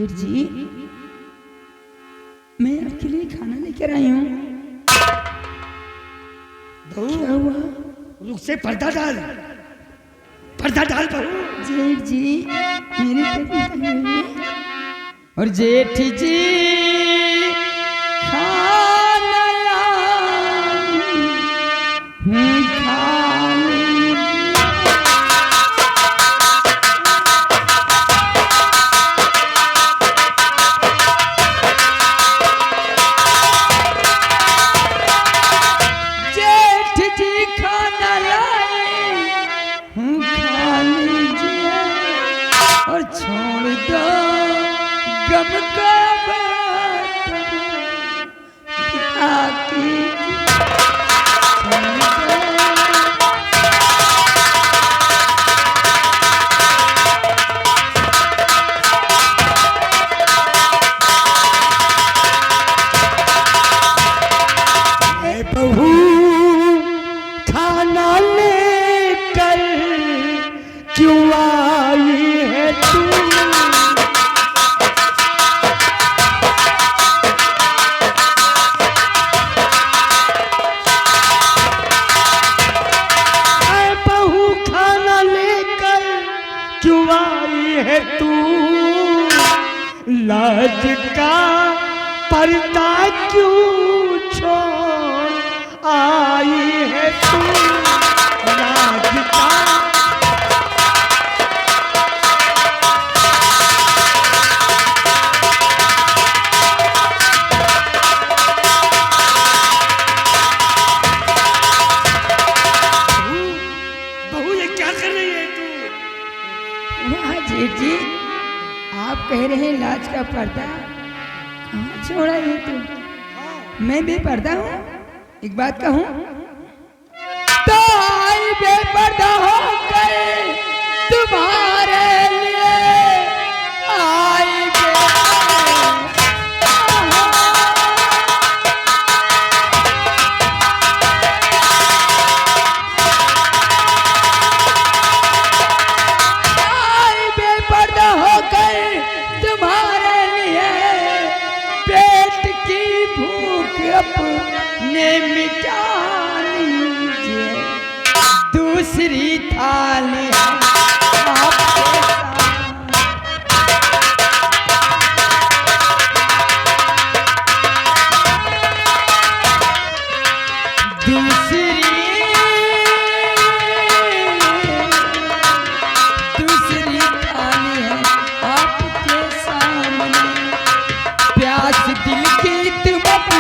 जेठ जी, मैं आपके लिए खाना लेकर आई हूँ। बहू क्या हुआ? रुक से पर्दा डाल बहू। जेठ जी, मेरी तबीयत नहीं है। और जेठ जी खाना लाई हूँ, खा लीजिए। जेठ जी खाना लाई हूँ, खा लीजिए और छोड़ दो गम का बात कीजिए। बहू खाना लेकर क्यों आई है तू? बहू खाना लेकर क्यों आई है तू? लाज का पर्दा क्यों छोड़ आई है तू? लाज का बहू ये क्या कर रही है तू? वाह जेठ जी, आप कह रहे हैं लाज का पर्दा कहाँ छोड़ा ये तू? मैं बेपर्दा हूँ। एक बात कहूँ तो आई बेपर्दा होकर तुम्हारे लिए आई बेपर्दा होकर तुम्हारे लिए पेट की भूख अपने मिटा लीजिए। दूसरी थाली आपके साथ। दूसरी थाली है आपके सामने। प्यास दिल की तुम अपने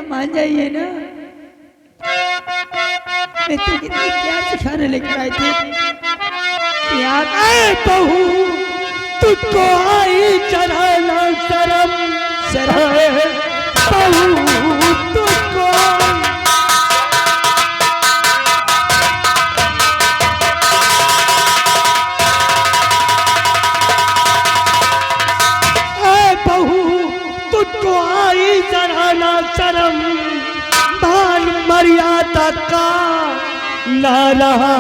मान जाइए ना। मैं तो कितनी प्यार से खाना लेकर आई थी। क्या बहू तुझको आई चढ़ाना शर्म शर्म। बहू तुझको तुझको आई चढ़ाना शर्म। मान मर्यादा का ना रहा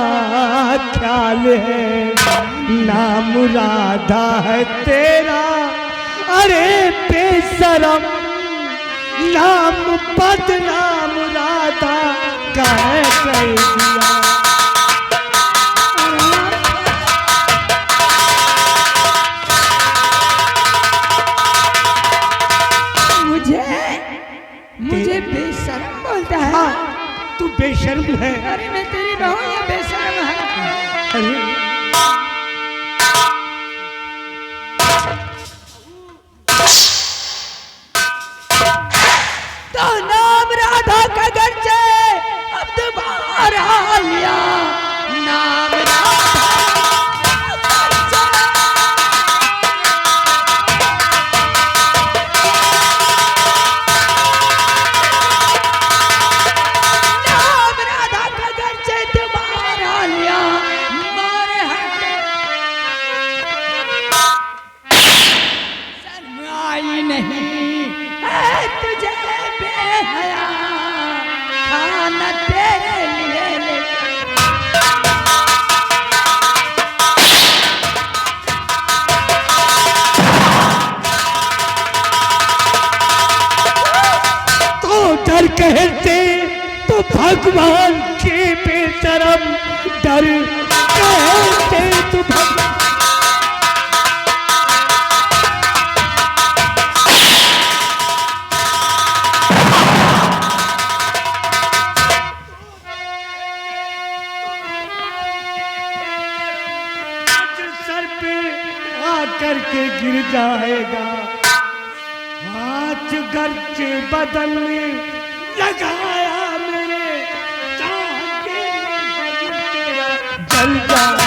ख्याल है, ना मुरादा है तेरा। अरे बेशरम, नाम बदनाम मुरादा कह दिया। मुझे बेशर्म बोलता है। हाँ, तू बेशर्म है। अरे मैं तेरी बहू, ये बेशर्म है। अरे तो नाम राधा का घर से अब तुम्हारा लिया नाम राधा। नाम राधा का घर से तुम्हारा लिया, मारे पे आकर के गिर जाएगा। हाथ गर्चे बदन में लगाया मेरे, चाह के तेरा जल जाए।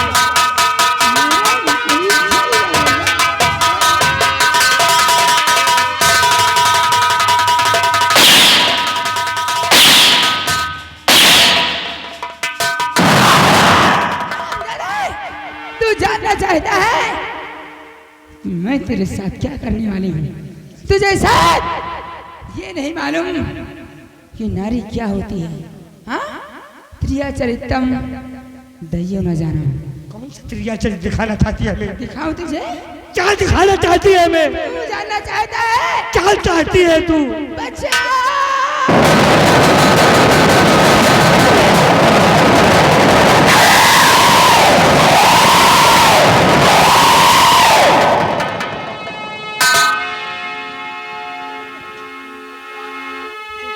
तू जानना चाहता है मैं तेरे साथ क्या करने वाली हूँ? तुझे शायद ये नहीं मालूम कि नारी क्या होती है। हाँ, त्रिया चरितम दइयो न जानो। कौन सा त्रिया चरित्र दिखाना चाहती है हमें? दिखाऊं तुझे? क्या दिखाना चाहती है हमें? तू जानना चाहता है? क्या चाहती है तू? बच्चा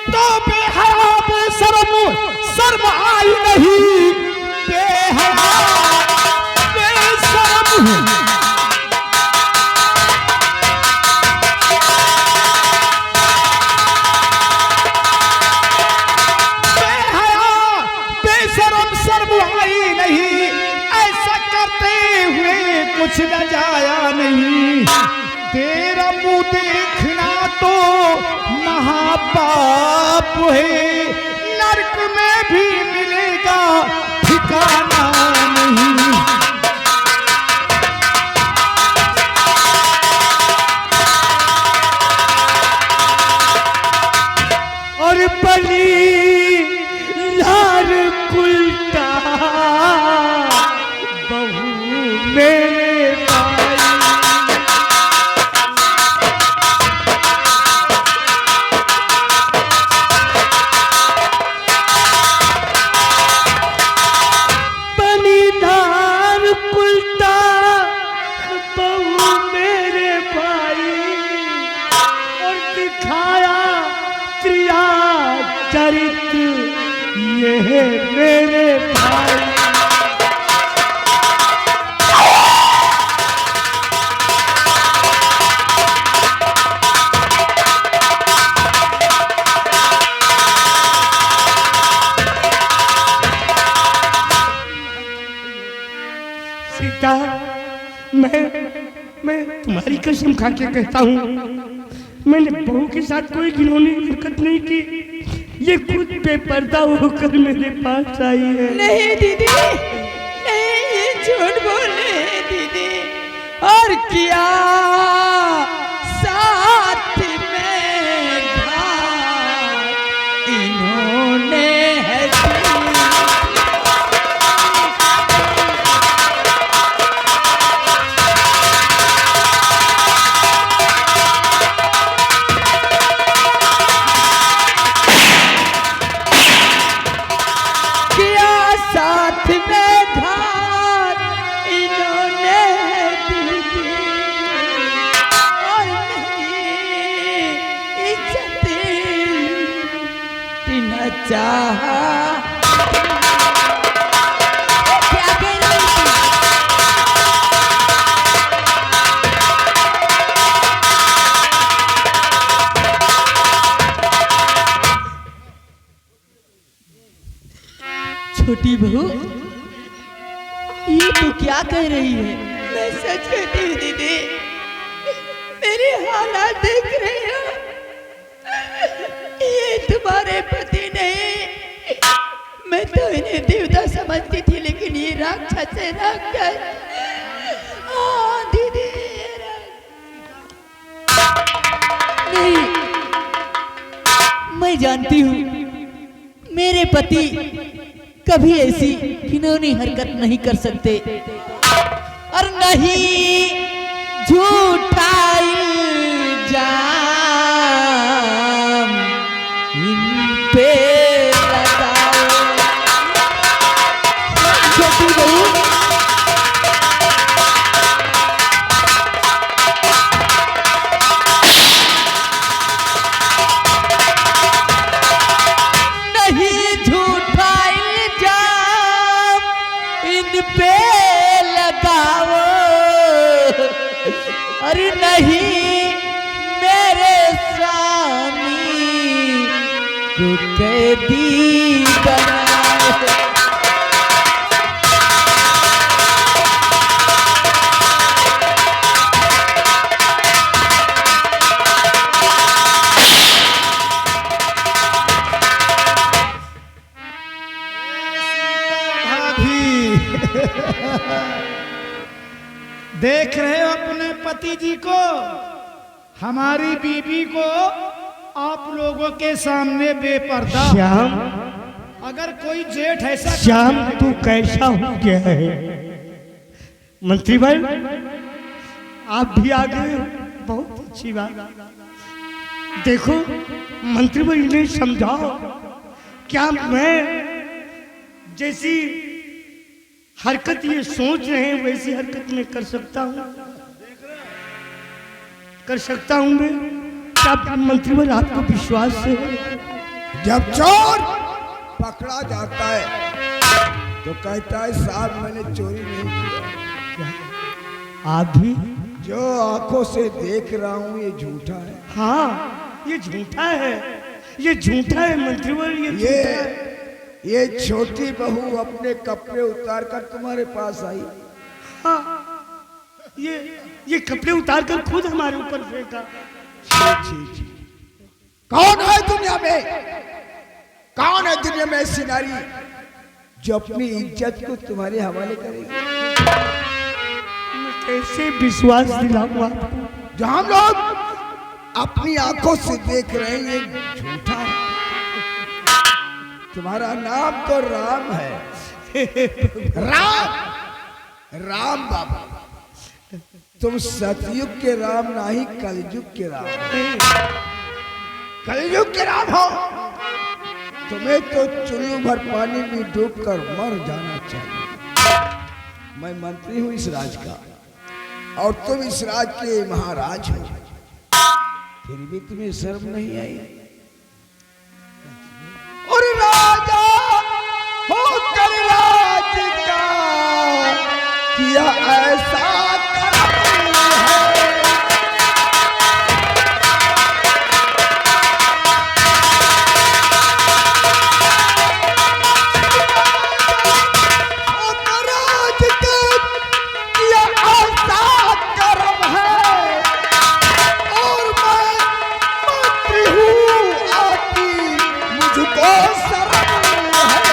तो बेहया बेशरम शर्म आई नहीं, बेहया बेशरम बेहया बेशरम शर्म आई नहीं, ऐसा करते हुए कुछ न जाया नहीं। तेरा मुंह देखना तो महापाप है, नरक में भी मिलेगा ठिकाना नहीं। और बली लाल कुलटा बहू मेरे भाई। चरित्र ये है मेरे भाई। सीता, मैं तुम्हारी कसम खा के कहता हूँ, मैंने बहू के साथ कोई घिनौनी हरकत नहीं की। ये खुद बेपर्दा होकर मेरे पास आई है। नहीं दीदी, नहीं, झूठ बोल रहे हैं दीदी। और किया साथ में घात इन्होंने है। साथ में घात इन्होंने दीदी, और नहीं इज्जत न चाहा। क्या कह रही थी? छोटी बहू, ये तू क्या कह रही है? मैं सच कहती हूँ दीदी, मेरे हालात देख रही हो। ये तुम्हारे पति नहीं, मैं तो इन्हें देवता समझती थी, लेकिन ये राक्षस है, राक्षस। दीदी नहीं, मैं जानती हूँ मेरे पति कभी ऐसी घिनौनी हरकत नहीं कर सकते, और नहीं झूठा इल्जाम इन पे लगाओ। छोटी बहू, पे लगाओ, अरे नहीं मेरे स्वामी को कैदी बनाए। देख रहे हो अपने पति जी को, हमारी बीबी को आप लोगों के सामने बेपर्दा। श्याम, अगर कोई जेठ ऐसा श्याम तू कैसा हो गया है? मंत्री भाई आप भी आ गए, बहुत अच्छी बात। देखो मंत्री भाई इन्हें समझाओ, क्या मैं जैसी हरकत ये सोच रहे हैं वैसी हरकत मैं कर सकता हूँ? कर सकता हूँ मैं? क्या मंत्री भाई आपको विश्वास है? जब चोर पकड़ा जाता है तो कहता है साहब मैंने चोरी नहीं किया। आप भी? जो आंखों से देख रहा हूँ ये झूठा है। हाँ ये झूठा है, ये झूठा है मंत्री भाई, ये झूठा है। ये छोटी बहू अपने कपड़े उतार कर तुम्हारे पास आई। हाँ ये कपड़े उतार कर खुद हमारे ऊपर फेंका। छी। कौन है दुनिया में, कौन है दुनिया में ऐसी नारी जो अपनी इज्जत को तुम्हारे हवाले करेगी? मैं कैसे विश्वास दिलाऊं आपको? जो हम लोग अपनी आंखों से देख रहे हैं ये झूठा है। तुम्हारा नाम तो राम है। राम बाबा, तुम सतयुग के राम नहीं कलयुग के राम। कलयुग के राम हो, तुम्हें तो चुल्लू भर पानी में डूबकर मर जाना चाहिए। मैं मंत्री हूं इस राज का और तुम इस राज के महाराज हो, फिर भी तुम्हें शर्म नहीं आई? और राजा होकर राज का किया ऐसा करम है। होकर राज का किया ऐसा करम है और मैं मंत्री हूँ आती मुझको शर्म है।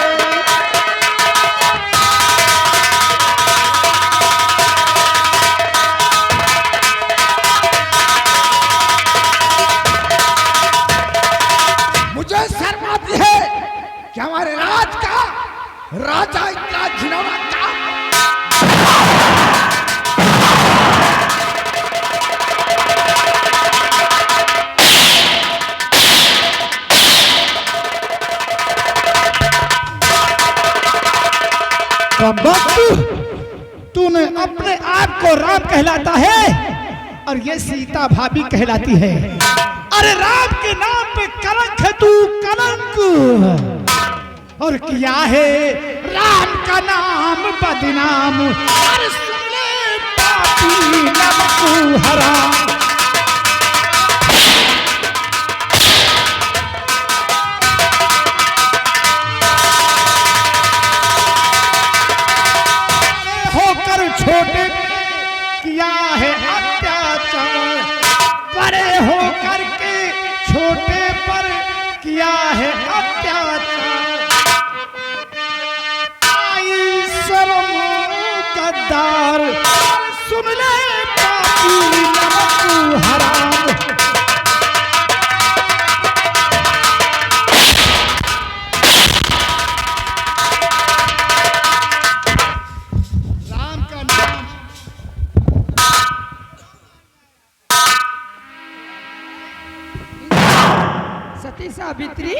मुझे शर्म आती है कि हमारे राज का राजा इतना घिनौना काम। तूने अपने आप को राम कहलाता है और ये सीता भाभी कहलाती है। अरे राम के नाम पे कलंक है तू, कलंक। और किया है राम का नाम बदनाम। अरे सुन ले पापी नमक हराम। होकर छोटे किया है अत्याचार, बड़े होकर के छोटे पर किया है अत्याचार। आई शर्म गद्दार, सुन ले पापी नमक हराम। राम का नाम सती सावित्री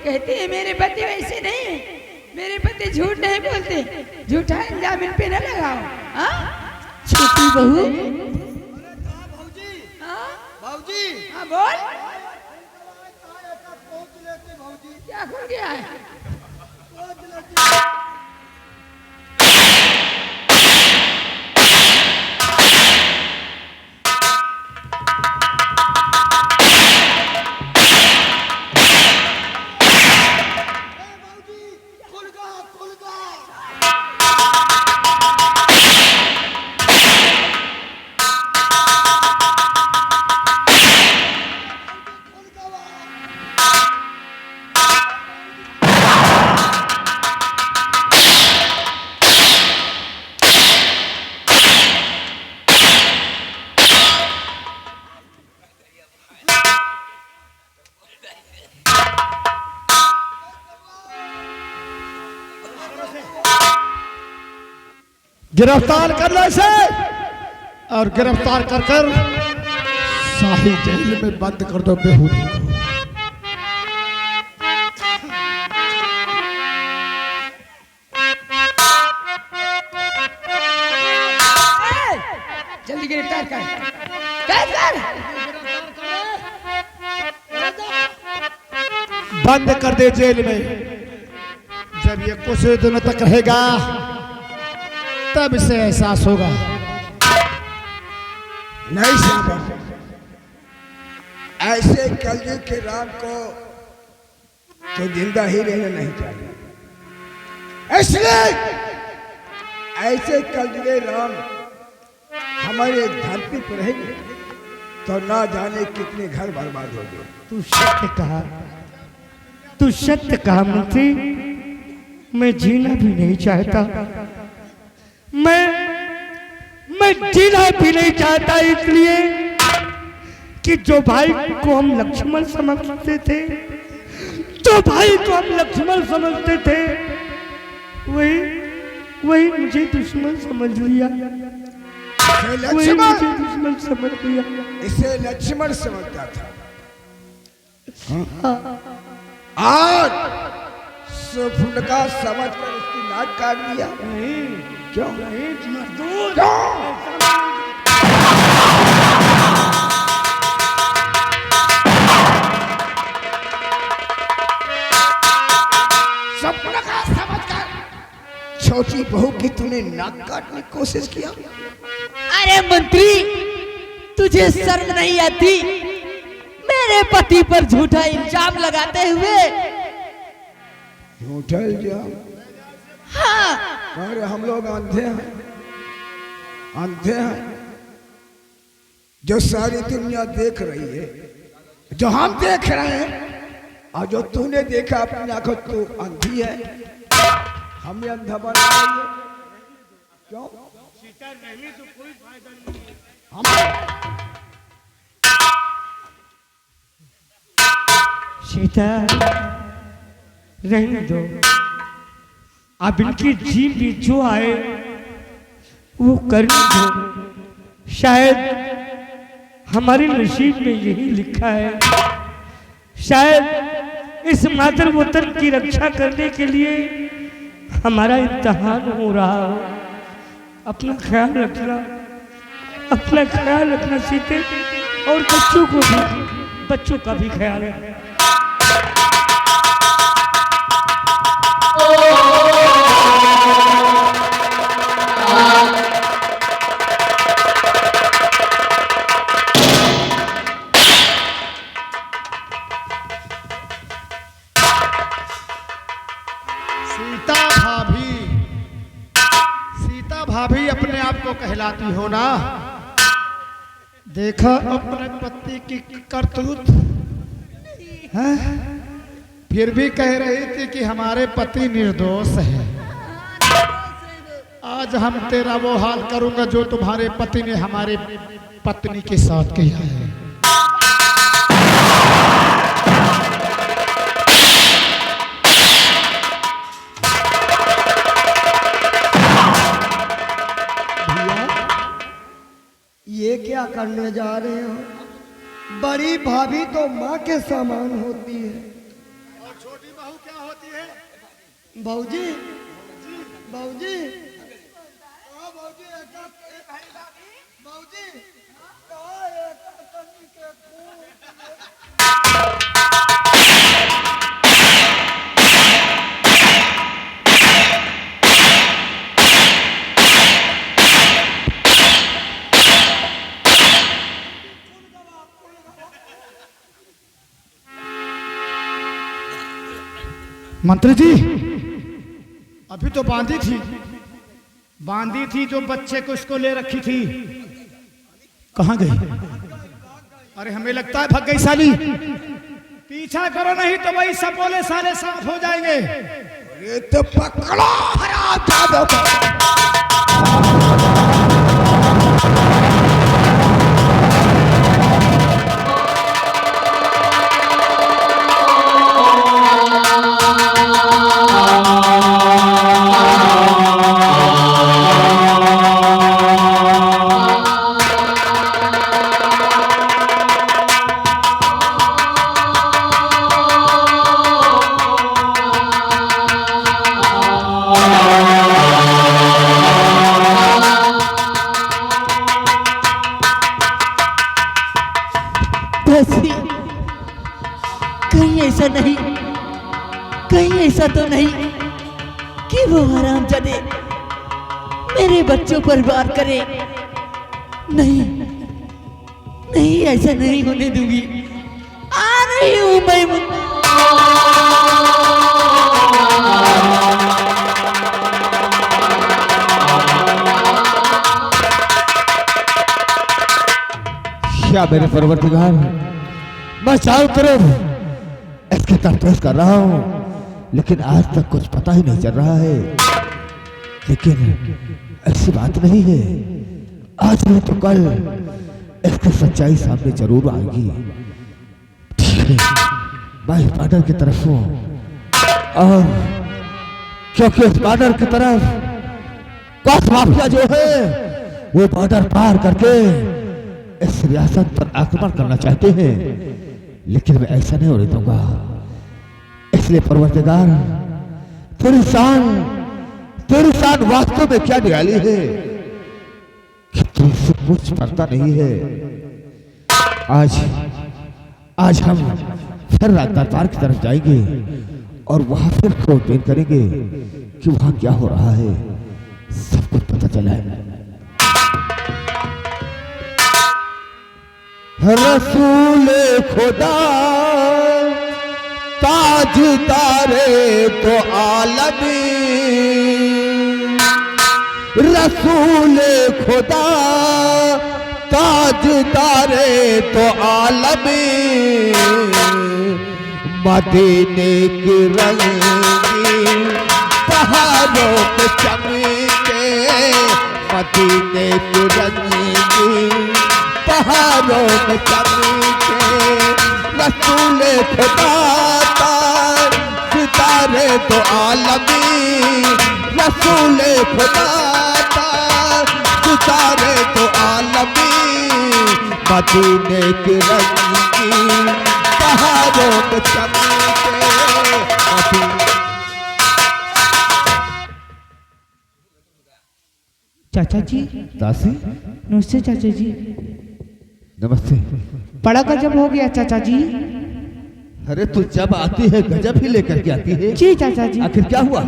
कहती है मेरे पति वैसे नहीं है, मेरे पति झूठ नहीं बोलते, झूठा इल्जाम इन पे न लगाओ। हाँ छोटी बहू। हाँ हाँ बोल, क्या खुल गया है? गिरफ्तार कर लो इसे और गिरफ्तार कर कर शाही जेल में बंद कर दो बेहूदी को। जल्दी गिरफ्तार कर कर बंद कर दे जेल में। जब ये कुछ दिनों तक रहेगा तब इसे एहसास होगा। नहीं श्याम, ऐसे कलयुग के राम को तो जिंदा ही रहना नहीं चाहिए। इसलिए ऐसे कलयुग के राम हमारे धरती पर रहेंगे तो ना जाने कितने घर बर्बाद हो गए। तू सत्य कहा, तू सत्य कहा मंत्री। मैं जीना भी नहीं चाहता, मैं जीना भी नहीं चाहता, इसलिए कि जो भाई को हम लक्ष्मण समझते थे, जो भाई को हम लक्ष्मण समझते थे, वही मुझे दुश्मन समझ लिया। वही मुझे दुश्मन समझ लिया। इसे लक्ष्मण समझता था। आज सुफुनका समझ कर उसकी नाक काट दिया। नहीं, क्यों? नहीं मजदूर, सुफुनका समझ कर छोटी बहू की तूने नाक काटने की कोशिश किया। अरे मंत्री, तुझे शर्म नहीं आती मेरे पति पर झूठा इल्जाम लगाते हुए? झूठा इल्जाम? हाँ, अरे हम लोग अंधे हैं, अंधे हैं। जो सारी दुनिया देख रही है, जो हम देख रहे हैं और जो तूने देखा अपनी आंखों, तू अंधी है, हमें अंधा बना रही है। क्यों? सीता रहने दो, अब इनकी जी भी जो आए वो करने दो। शायद हमारे नसीब में यही लिखा है, शायद इस मातृ वतन की रक्षा करने के लिए हमारा इम्तिहान हो रहा हो। अपना ख्याल रखना, अपना ख्याल रखना सीते, और बच्चों को भी, बच्चों का भी ख्याल रखना। सीता भाभी अपने आप को कहलाती हो ना। देखा अपने पति की करतूत है, फिर भी कह रही थी कि हमारे पति निर्दोष है। आज हम तेरा वो हाल करूंगा जो तुम्हारे पति ने हमारे पत्नी के साथ किया है। ये क्या करने जा रहे हो? बड़ी भाभी तो माँ के समान होती है। और छोटी बहू क्या होती है? भाऊजी, भाऊजी, मंत्री जी, अभी तो बांधी थी जो बच्चे को इसको ले रखी थी, कहाँ गई? अरे हमें लगता है भाग गई साली। पीछा करो नहीं तो वही सपोले सारे साफ हो जाएंगे। ये तो पकड़ो हरामजादों को। बच्चों पर वार करे। नहीं नहीं, ऐसा नहीं होने दूंगी। आ रही हूं मैं मुन्ना। क्या मेरे परवरदिगार, मैं चारों तरफ इसके तफ्तीश कर रहा हूँ, लेकिन आज तक कुछ पता ही नहीं चल रहा है। लेकिन ऐसी बात नहीं है, आज नहीं तो कल इसकी सच्चाई सामने जरूर आएगी। ठीक है, मैं इस बॉर्डर की तरफ हूँ, और क्योंकि इस बॉर्डर की तरफ कुछ माफिया जो है वो बॉर्डर पार करके इस रियासत पर आक्रमण करना चाहते हैं, लेकिन मैं ऐसा नहीं होने दूंगा। इसलिए परवरदिगार, तेरी शान वास्तव में क्या निराली है कि तुझसे कुछ पता नहीं है। आज हम फिर राजदार पार्क की तरफ जाएंगे और वहां फिर खोजबीन करेंगे कि वहां क्या हो रहा है, सब कुछ पता चला है। रसूल खुदा ताज तारे तो आलमी, रसूल खुदा ताज तारे तो आलमी, मदीने की रंगी पहाड़ों पे चमके, मदीने की रंगी पहाड़ों में चमके, रसूल खुदा ताज तारे तो आलमी, रसूल खुदा ताज तारे तो आलमी, मदीने की रंगी पहाड़ों में चमके। चाचा जी। दासी, नमस्ते चाचा जी। नमस्ते। बड़ा गजब हो गया चाचा जी। अरे तू जब आती है गजब ही लेकर के आती है। जी चाचा जी। आखिर क्या हुआ?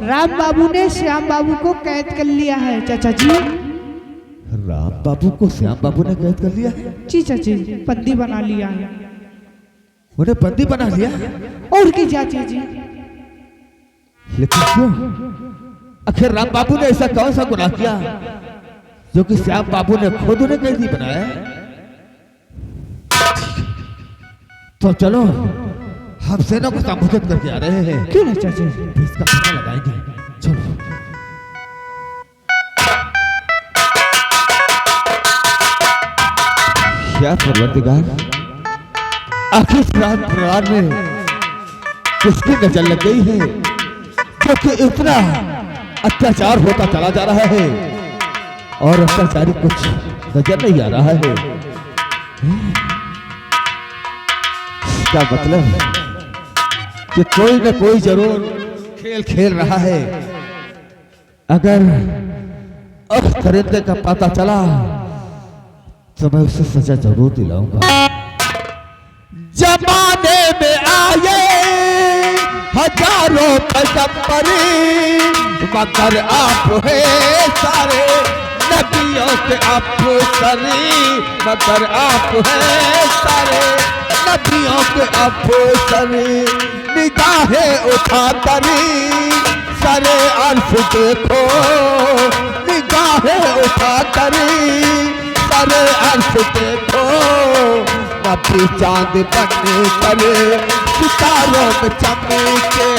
राम बाबू ने श्याम बाबू को कैद कर लिया है चाचा जी। राम बाबू को श्याम बाबू ने कैद कर लिया है? जी चाचा जी, बंदी बना लिया है। उन्हें बंदी बना लिया? और की चाचा जी। लेकिन क्यों? आखिर राम बाबू ने ऐसा कौन सा गुनाह किया जो कि श्याम बाबू ने खुद उन्हें कैदी बनाया? तो चलो हम सेना को संबोधित करके आ रहे हैं। क्यों नहीं चाचा जी? इसका पता लगाएंगे, चलो। क्या परवरदिगार, आखिर रात परिवार में किसकी नजर लग गई है क्योंकि इतना अत्याचार होता चला जा रहा है और अत्याचारी कुछ नजर नहीं आ रहा है। इसका मतलब कि कोई न कोई जरूर खेल खेल रहा है। अगर उस परिंदे का पता चला तो मैं उसे सजा जरूर दिलाऊंगा। जमाने में आए हजारों पैगंबरी, मगर आप है सारे नबियों के अफसरी, मगर आप है सारे नबियों के अफसरी। निगाहें उठा करी सारे अर्श देखो, निगाहें उठा करी सारे अर्श देखो, नबी चांद बन करे सितारों में चमके।